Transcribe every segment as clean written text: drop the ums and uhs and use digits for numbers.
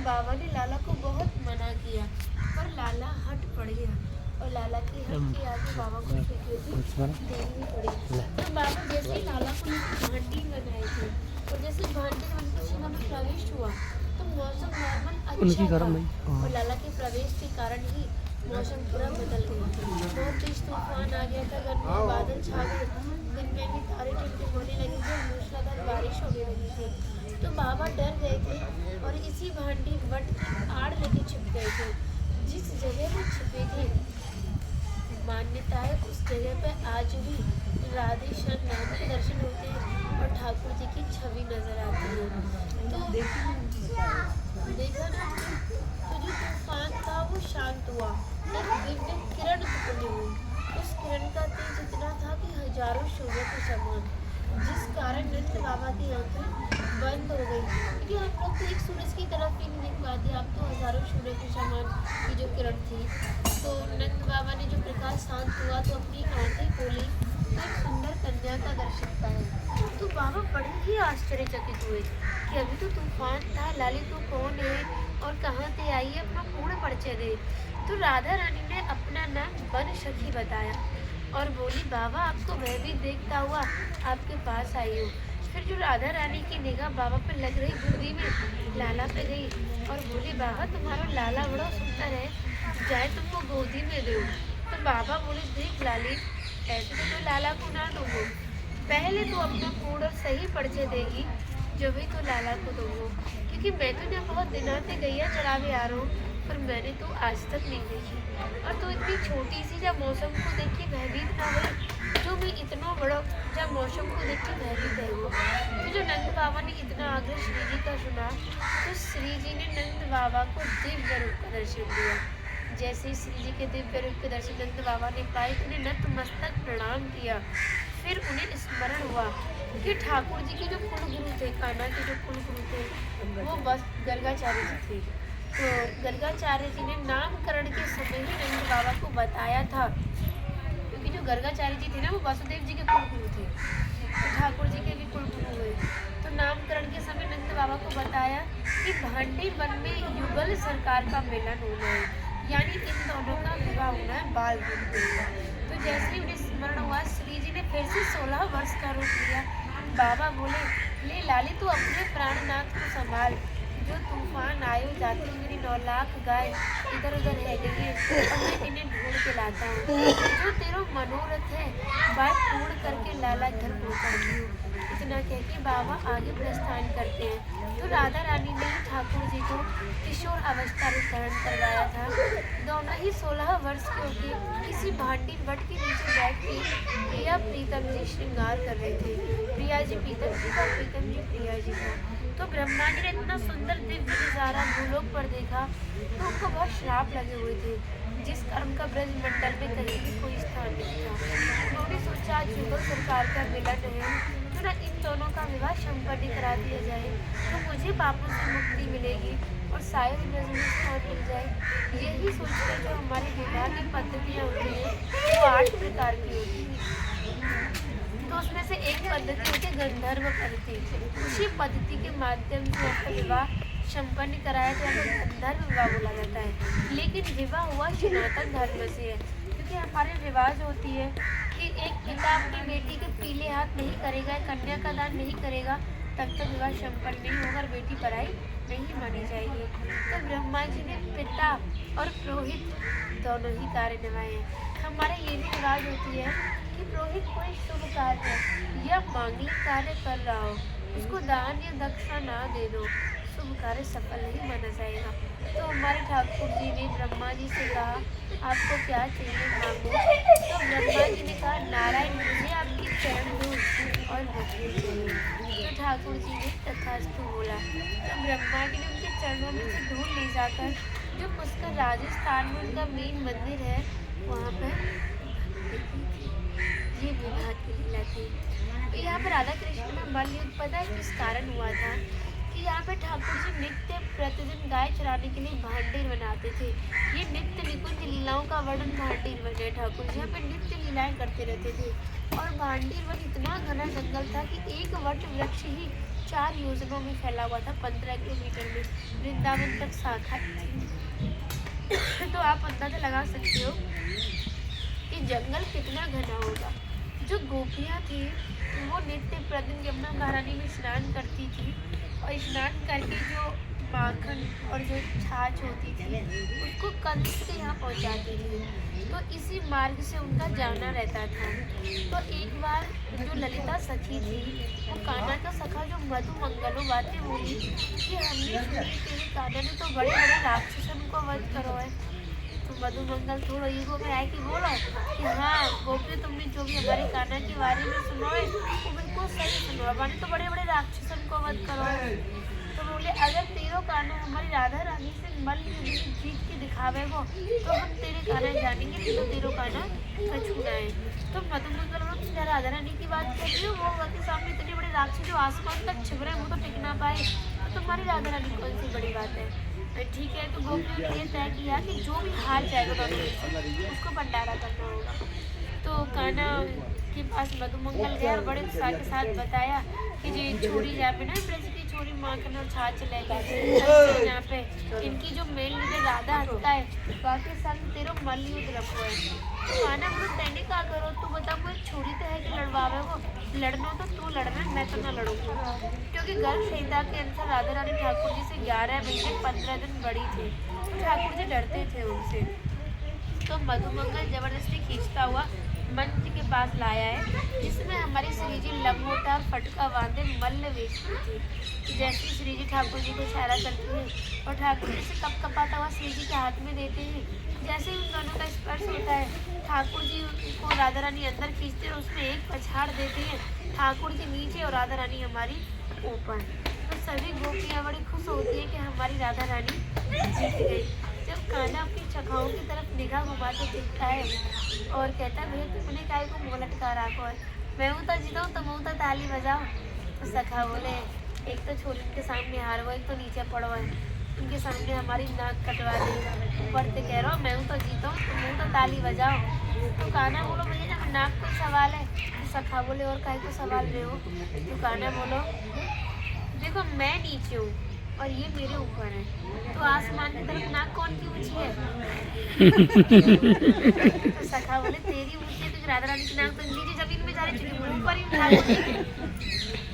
बाबा ने लाला को बहुत मना किया, पर लाला हट पड़ गया और लाला की हट के आगे बाबा को स्वीकृति देनी पड़ी। तो बाबा जैसे ही लाला को भांडी बनाए थे और जैसे भांडी बन के सीमा में प्रवेश हुआ तो मौसम नॉर्मल अच्छा था और लाला के प्रवेश के कारण ही मौसम पूरा बदल गया। बहुत तेज तूफान आ गया था, गर्मी में बादल छा गए, दिन में भी तारे टिमटिम होने लगे थे, मूसलाधार बारिश होने लगी थी। तो बाबा डर गए थे और इसी भांडी वट की आड़ लेके छिप गए थे। जिस जगह वो छिपे थे मान्यता है उस जगह पे आज भी राधे श्याम नाम के दर्शन होते हैं और ठाकुर जी की छवि नजर आती है। तो देखा ना, तो जो तूफान था वो शांत हुआ, एक दिव्य किरण उत्पन्न हुई। उस किरण का तेज इतना था कि हजारों सूर्य के समान, जिस कारण नंद बाबा की आंखें बंद हो गई, क्योंकि आप लोग तो एक सूरज की तरफ ही नहीं देख पाते, आप तो हजारों सूर्य के समान की जो किरण थी। तो नंद बाबा ने जो प्रकाश शांत हुआ तो अपनी आंखें खोली तो एक सुंदर कन्या का दर्शन पाया। तो बाबा बड़े ही आश्चर्यचकित हुए कि अभी तो तूफान था, लाली तू कौन है और कहाँ से आई है, अपना पूर्ण परिचय दे। तो राधा रानी ने अपना नाम वन सखी बताया और बोली बाबा आपको मैं भी देखता हुआ आपके पास आई हूँ। फिर जो राधा रानी की निगाह बाबा पे लग रही गोदी में लाला पे गई और बोली बाबा तुम्हारा लाला बड़ा सुंदर है, जाए तुमको गोदी में दो। तो बाबा बोले देख लाली, ऐसे तो लाला को ना दूंगो, पहले तो अपना पूर्ण और सही परिचय देगी जब भी तो लाला को दूंगो, क्योंकि मैं तो जब बहुत दिनों से गैया चरा भी आ रहा हूँ पर मैंने तो आज तक नहीं देखी। और तो इतनी छोटी सी जब मौसम को देख के भयभीत ना हुई, जो मैं इतना बड़ा जब मौसम को देख के भयभीत है वो। तो जो नंद बाबा ने इतना आग्रह श्री जी का सुना तो श्री जी ने नंद बाबा को दिव्य रूप का दर्शन दिया। जैसे ही श्री जी के दिव्य रूप के दर्शन नंद बाबा ने पाए उन्हें नतमस्तक प्रणाम किया। फिर उन्हें स्मरण हुआ कि ठाकुर जी के जो कुल गुरु थे, कान्हा के जो कुल गुरु थे वो बस गर्गाचार्य जी थे। तो गर्गाचार्य जी ने नामकरण के समय ही नंद बाबा को बताया था, क्योंकि जो गर्गाचार्य जी थे ना वो वासुदेव जी के कुल गुरु थे, तो ठाकुर जी के भी कुल गुरु हुए। तो नामकरण के समय नंद बाबा को बताया कि भांडी वन में युगल सरकार का मिलन होना है, यानी इन दोनों का विवाह होना है बाल रूप में। तो जैसे ही उन्हें स्मरण हुआ श्री जी ने फिर से 16 वर्ष का रूप लिया। बाबा बोले ले लाली तू अपने प्राणनाथ को संभाल, जो तूफान आयो जाते मेरी 9 लाख गाय इधर उधर रह गई है और मैं इन्हें ढूंढ के लाता हूँ, जो तेरा मनोरथ है बात पूर्ण करके लाला घर पहुँचाती हूँ। इतना कह के बाबा आगे प्रस्थान करते हैं। तो राधा रानी ने ठाकुर जी को किशोर अवस्था में धारण करवाया था। दोनों ही 16 वर्ष के होके किसी भांडी वट के नीचे बैठ के प्रिया प्रीतम जी श्रृंगार कर रहे थे। प्रिया जी प्रीतम जी का, प्रीतम जी प्रिया जी का। तो ब्रह्मा जी ने इतना सुंदर दिव्य नजारा भूलोक पर देखा तो उनको बहुत श्राप लगे हुए थे, जिस कारण का ब्रज मंडल में कहीं भी कोई स्थान नहीं था। उन्होंने सोचा आज युगल सरकार का मिलन है तो ना इन दोनों का विवाह संपन्न करा दिया जाए तो मुझे पापों से मुक्ति मिलेगी और शायद ब्रज में स्थान मिल जाए। यही सोचकर जो हमारे विवाह की पद्धतियाँ होती हैं वो 8 प्रकार की होती हैं। तो उसमें से एक पद्धति होती है गंधर्व पद्धति। उसी पद्धति के माध्यम से आपका विवाह संपन्न कराया जाए तो गंधर्व विवाह बोला जाता है। लेकिन विवाह हुआ सनातन धर्म से है, क्योंकि हमारे रिवाज होती है कि एक पिता अपनी बेटी के पीले हाथ नहीं करेगा, कन्या का दान नहीं करेगा तब तक विवाह संपन्न नहीं होगा, बेटी पराई नहीं मानी जाएगी। तो ब्रह्मा जी ने पिता और पुरोहित दोनों ही कार्य निभाए हैं। हमारे ये भी रिवाज होती है कि पुरोहित कोई शुभ कार्य या मांगलिक कार्य कर रहा हो उसको दान या दक्षिणा ना दे दो, शुभ कार्य सफल नहीं माना जाएगा। तो हमारे ठाकुर जी ने ब्रह्मा जी से कहा आपको क्या चाहिए मांगो। तो ब्रह्मा जी ने कहा नारायण मुझे आपकी चरण धूल और भक्ति चाहिए। तो ठाकुर जी ने तथास्तु बोला। तो ब्रह्मा जी ने उनके चरणों में से धूल ले जाकर जो पुष्कर राजस्थान में उनका मेन मंदिर है वहाँ पर ये विवाह की लीला थी। तो यहाँ पर राधा कृष्ण में बल युद्ध पता है किस कारण हुआ था कि यहाँ पे ठाकुर जी नित्य प्रतिदिन गाय चराने के लिए भांडीर बनाते थे। ये नित्य निकुंज लीलाओं का वर्णन भांडीर वन है। ठाकुर जी यहाँ पे नित्य लीलाएं करते रहते थे और भांडीर वन इतना घना जंगल था कि एक वट वृक्ष ही 4 योजनों में फैला हुआ था, 15 किलोमीटर में वृंदावन तक शाखा थी। तो आप अंदाजा लगा सकते हो कि जंगल कितना घना होगा। जो गोपियाँ थी वो नित्य प्रतिदिन यमुना महारानी में स्नान करती थी और स्नान करके जो माखन और जो छाछ होती थी उसको कंस से यहाँ पहुँचाती थी। तो इसी मार्ग से उनका जाना रहता था। तो एक बार जो ललिता सखी थी वो कान्हा का सखा जो मधुमंगल वो बातें बोली कि हमने सुनी कि कान्हा ने तो बड़े बड़े राक्षसन को वध करो है। तो मधुमंगल थोड़ा ईगो में आए कि बोला कि हाँ गोपी तुमने जो भी हमारे कान्हा के बारे में सुनो है वो बिल्कुल सही सुनो, हमारे तो बड़े बड़े राक्षसन को वध करो है। तो बोले अगर तेरो कान्हा हमारी राधा रानी से मल्ल जीत के दिखावे वो तो हम तेरे कान्हा जानेंगे, नहीं तो तेरो कान्हा कछु ना है। तो मधुमंगल बोला राधा रानी की बात कर रही हो, वो के सामने इतने बड़े राक्षस जो आसमान तक छिप रहे हैं वो तो टिक ना पाए, तो तुम्हारी राधा रानी कौन सी बड़ी बात है। ठीक है। तो गोपियों ने ये तय किया कि जो भी हार जाएगा दोनों में से उसको भंडारा करना होगा। तो कान्हा के पास मधुमंगल गया और बड़े उत्साह के साथ बताया कि जी छोरी यहाँ पे ना ब्रज की छोरी माखन और छाछ लेगी यहाँ पे इनकी जो मेन लीडर राधा हंसता है बाकी संग तेरो मल युद्ध रखो है। तो कान्हा बोलो तेने क्या करो, तू बता कोई छोरी तो है कि लड़वावे को, लड़ना तो तू लड़ना, मैं तो ना लड़ूंगा। क्योंकि गर्भ संहिता के अनुसार राधा रानी ठाकुर जी से 11 महीने 15 दिन बड़ी थे, ठाकुर जी डरते थे उनसे। तो मधुमंगल जबरदस्ती खींचता हुआ मंच के पास लाया है जिसमें हमारी श्री जी लंगोटा और फटका बांधे मल्ल वेश में थी। जैसे श्री जी ठाकुर जी को इशारा करती है और ठाकुर जी से कप कपाता हुआ श्री जी के हाथ में देते हैं। जैसे ही उन दोनों का स्पर्श होता है ठाकुर जी को राधा रानी अंदर खींचते हैं और उसमें एक पछाड़ देते हैं, ठाकुर जी नीचे और राधा रानी हमारी ऊपर। तो सभी गोपियाँ बड़ी खुश होती है कि हमारी राधा रानी जीत गई। जब कान्हा अपनी चखाओं की तरफ निगाह घुमा के देखता है और कहता है भैया तुमने काय को मुँह लटका रखो है, मैं हूँ तो जीता हूँ, तुम हूँ तो ताली बजाओ। तो सखा बोले एक तो छोरी के सामने हार वो, एक तो नीचे पड़ो है, उनके सामने हमारी नाक कटवा दी, ऊपर से कह रहा हूँ मैं हूँ तो जीता हूँ, तुम हूँ तो ताली बजाओ। तो कान्हा बोलो भैया जब नाक को सवाल है। तो सखा बोले और काय को सवाल रहे हो। तो कान्हा बोलो देखो मैं नीचे हूँ और ये मेरे ऊपर है, तो आसमान की तरफ नाक कौन की ऊंची है। तो सखा बोले तेरी ऊंची है, तो राधा रानी की नाक तो नीचे जमीन में जा रही थी, ऊपर ही उठा ली।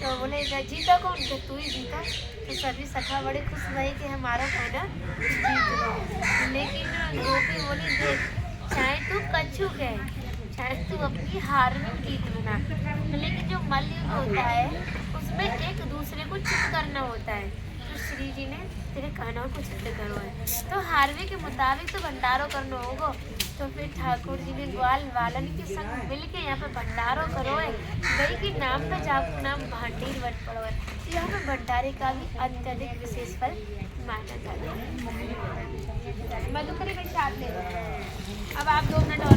तो बोले जीता कौन, तो तू ही जीता। तो सभी सखा बड़े खुश रहे कि हमारा कान्हा जीत गया। लेकिन गोपी बोली देख चाहे तू कच्छुक है, चाहे तू अपनी हार में जीत बना, लेकिन जो मल्लयुद्ध होता है उसमें एक दूसरे को चित करना होता है। तो श्री जी ने तेरे कान्हा को चित करो है, तो हारवे के मुताबिक तो भंडारो करना होगा। तो फिर ठाकुर जी ने ग्वाल वालन के संग मिल के यहाँ पे भंडारो करो है, गई के नाम पे जापू नाम भांडीर बन पड़ो है। तो यहाँ पे भंडारे का भी अत्यधिक विशेष फल माना जाता है। मधुकरी में साथ ले, अब आप 2 मिनट और